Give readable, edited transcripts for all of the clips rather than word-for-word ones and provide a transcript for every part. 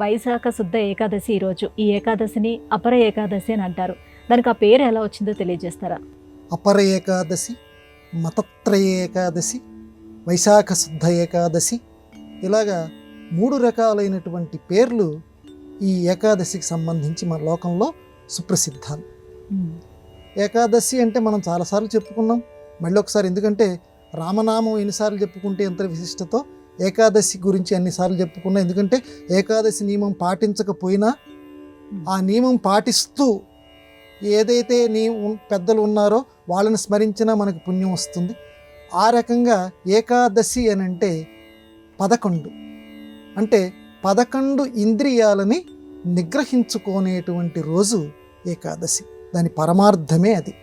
వైశాఖ శుద్ధ ఏకాదశి ఈరోజు. ఈ ఏకాదశిని అపర ఏకాదశి అని అంటారు. దానికి ఆ పేరు ఎలా వచ్చిందో తెలియజేస్తారా? అపర ఏకాదశి, మతత్రయ ఏకాదశి, వైశాఖ శుద్ధ ఏకాదశి, ఇలాగా 3 రకాలైనటువంటి పేర్లు ఈ ఏకాదశికి సంబంధించి మన లోకంలో సుప్రసిద్ధాలు. ఏకాదశి అంటే మనం చాలాసార్లు చెప్పుకున్నాం, మళ్ళీ ఒకసారి, ఎందుకంటే రామనామం ఎన్నిసార్లు చెప్పుకుంటే ఎంత విశిష్టతో ఏకాదశి గురించి అన్నిసార్లు చెప్పుకున్నాం. ఎందుకంటే ఏకాదశి నియమం పాటించకపోయినా ఆ నియమం పాటిస్తూ ఏదైతే పెద్దలు ఉన్నారో వాళ్ళని స్మరించినా మనకు పుణ్యం వస్తుంది. ఆ రకంగా ఏకాదశి అని అంటే 11, అంటే 11 ఇంద్రియాలని నిగ్రహించుకునేటువంటి రోజు ఏకాదశి. దాని పరమార్థమే అది.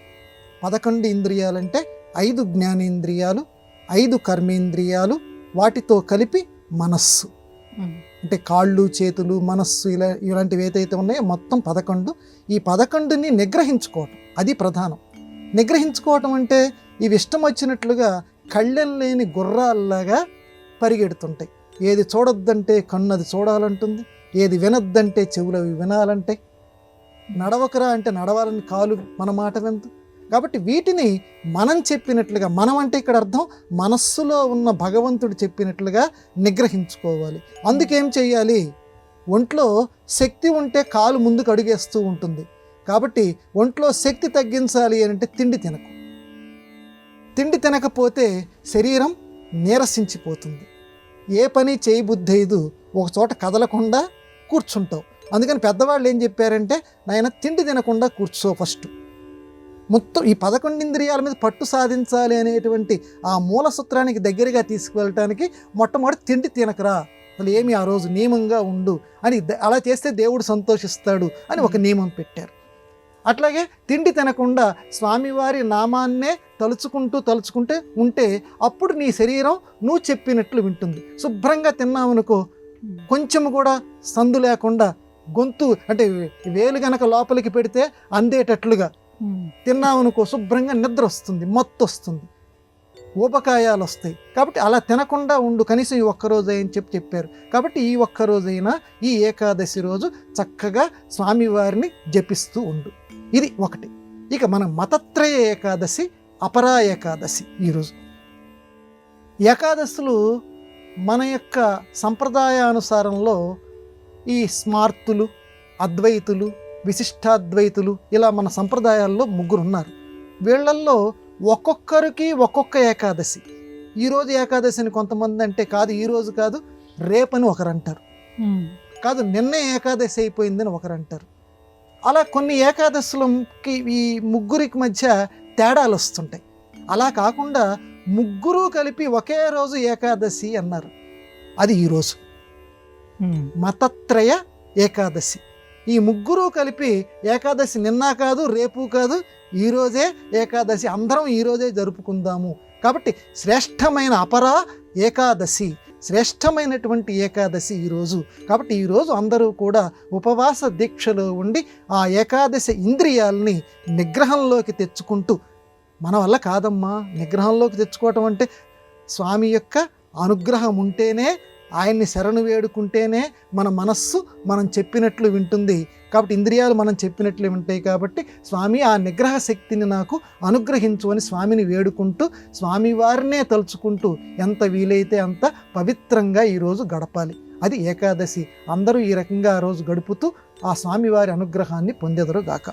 11 ఇంద్రియాలంటే 5 జ్ఞానేంద్రియాలు, 5 కర్మేంద్రియాలు, వాటితో కలిపి మనస్సు, అంటే కాళ్ళు, చేతులు, మనస్సు, ఇలాంటివి ఏదైతే ఉన్నాయో మొత్తం 11. ఈ 11ని నిగ్రహించుకోవటం అది ప్రధానం. నిగ్రహించుకోవటం అంటే ఇవి ఇష్టం వచ్చినట్లుగా కళ్ళెం లేని గుర్రాల్లాగా పరిగెడుతుంటాయి. ఏది చూడొద్దంటే కన్ను అది చూడాలంటుంది, ఏది వినొద్దంటే చెవులు అవి వినాలంటాయి, నడవకరా అంటే నడవాలని కాలు మన మాట విందు. కాబట్టి వీటిని మనం చెప్పినట్లుగా, మనం అంటే ఇక్కడ అర్థం మనస్సులో ఉన్న భగవంతుడు చెప్పినట్లుగా నిగ్రహించుకోవాలి. అందుకేం చెయ్యాలి? ఒంట్లో శక్తి ఉంటే కాలు ముందుకు అడుగేస్తూ ఉంటుంది. కాబట్టి ఒంట్లో శక్తి తగ్గించాలి అని అంటే తిండి తినకు. తిండి తినకపోతే శరీరం నీరసించిపోతుంది. ఏ పని చేయబుద్ధైదు, ఒక చోట కదలకుండా కూర్చుంటావు. అందుకని పెద్దవాళ్ళు ఏం చెప్పారంటే, నాయన తిండి తినకుండా కూర్చో ఫస్ట్. మొత్తం ఈ 11 ఇంద్రియాల మీద పట్టు సాధించాలి అనేటువంటి ఆ మూల సూత్రానికి దగ్గరగా తీసుకువెళ్ళటానికి మొట్టమొదటి తిండి తినకరా, అసలు ఏమి ఆ రోజు నియమంగా ఉండు అని, అలా చేస్తే దేవుడు సంతోషిస్తాడు అని ఒక నియమం పెట్టారు. అట్లాగే తిండి తినకుండా స్వామివారి నామాన్నే తలుచుకుంటే ఉంటే అప్పుడు నీ శరీరం నువ్వు చెప్పినట్లు వింటుంది. శుభ్రంగా తిన్నామనుకో, కొంచెం కూడా సందు లేకుండా గొంతు అంటే వేలు గనక లోపలికి పెడితే అందేటట్లుగా తిన్నామనుకో, శుభ్రంగా నిద్ర వస్తుంది, మత్తు వస్తుంది, ఊబకాయాలు వస్తాయి. కాబట్టి అలా తినకుండా ఉండు కనీసం ఈ ఒక్కరోజు అని చెప్పారు. కాబట్టి ఈ ఒక్కరోజైనా ఈ ఏకాదశి రోజు చక్కగా స్వామివారిని జపిస్తూ ఉండు. ఇది ఒకటి. ఇక మన మతత్రయ ఏకాదశి, అపరా ఏకాదశి. ఈరోజు ఏకాదశులు మన యొక్క సంప్రదాయానుసారంలో ఈ స్మార్తులు, అద్వైతులు, విశిష్టాద్వైతులు, ఇలా మన సంప్రదాయాల్లో 3 ఉన్నారు. వీళ్ళల్లో ఒక్కొక్కరికి ఒక్కొక్క ఏకాదశి. ఈరోజు ఏకాదశిని కొంతమంది అంటే కాదు, ఈరోజు కాదు రేపని ఒకరు అంటారు, కాదు నిన్నే ఏకాదశి అయిపోయిందని ఒకరు అంటారు. అలా కొన్ని ఏకాదశులకి ఈ 3కి మధ్య తేడాలు వస్తుంటాయి. అలా కాకుండా 3 కలిపి ఒకే రోజు ఏకాదశి అన్నారు. అది ఈరోజు మతత్రయ ఏకాదశి. ఈ 3 కలిపి ఏకాదశి నిన్న కాదు, రేపు కాదు, ఈరోజే ఏకాదశి, అందరం ఈరోజే జరుపుకుందాము. కాబట్టి శ్రేష్టమైన అపరా ఏకాదశి, శ్రేష్టమైనటువంటి ఏకాదశి ఈరోజు. కాబట్టి ఈరోజు అందరూ కూడా ఉపవాస దీక్షలో ఉండి ఆ ఏకాదశి ఇంద్రియాలని నిగ్రహంలోకి తెచ్చుకుంటూ, మన వల్ల కాదమ్మా నిగ్రహంలోకి తెచ్చుకోవటం అంటే స్వామి యొక్క అనుగ్రహం ఉంటేనే, ఆయన్ని శరణు వేడుకుంటేనే మన మనస్సు మనం చెప్పినట్లు వింటుంది. కాబట్టి ఇంద్రియాలు మనం చెప్పినట్లు వింటాయి. కాబట్టి స్వామి ఆ నిగ్రహ శక్తిని నాకు అనుగ్రహించు అని స్వామిని వేడుకుంటూ, స్వామివారినే తలుచుకుంటూ ఎంత వీలైతే అంత పవిత్రంగా ఈరోజు గడపాలి. అది ఏకాదశి. అందరూ ఈ రకంగా ఆ రోజు గడుపుతూ ఆ స్వామివారి అనుగ్రహాన్ని పొందెదరుగాక.